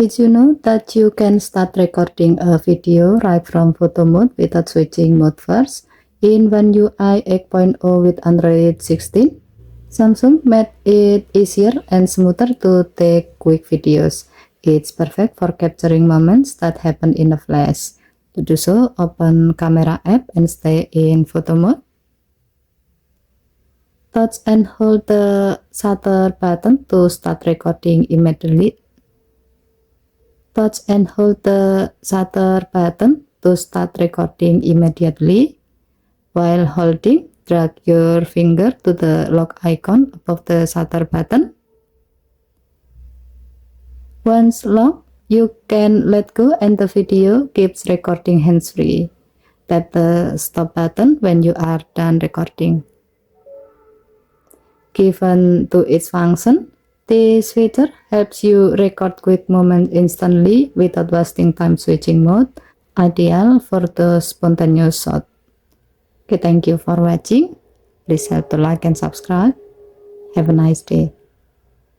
Did you know that you can start recording a video right from photo mode without switching mode first in One UI 8.0 with Android 16? Samsung made it easier and smoother to take quick videos. It's perfect for capturing moments that happen in a flash. To do so, open Camera app and stay in photo mode. Touch and hold the shutter button to start recording immediately. Touch and hold the shutter button to start recording immediately. While holding, drag your finger to the lock icon above the shutter button. Once locked, you can let go and the video keeps recording hands-free. Tap the stop button when you are done recording. Given to its function, this feature helps you record quick moments instantly without wasting time switching mode, ideal for the spontaneous shot. Okay, thank you for watching. Please help to like and subscribe. Have a nice day.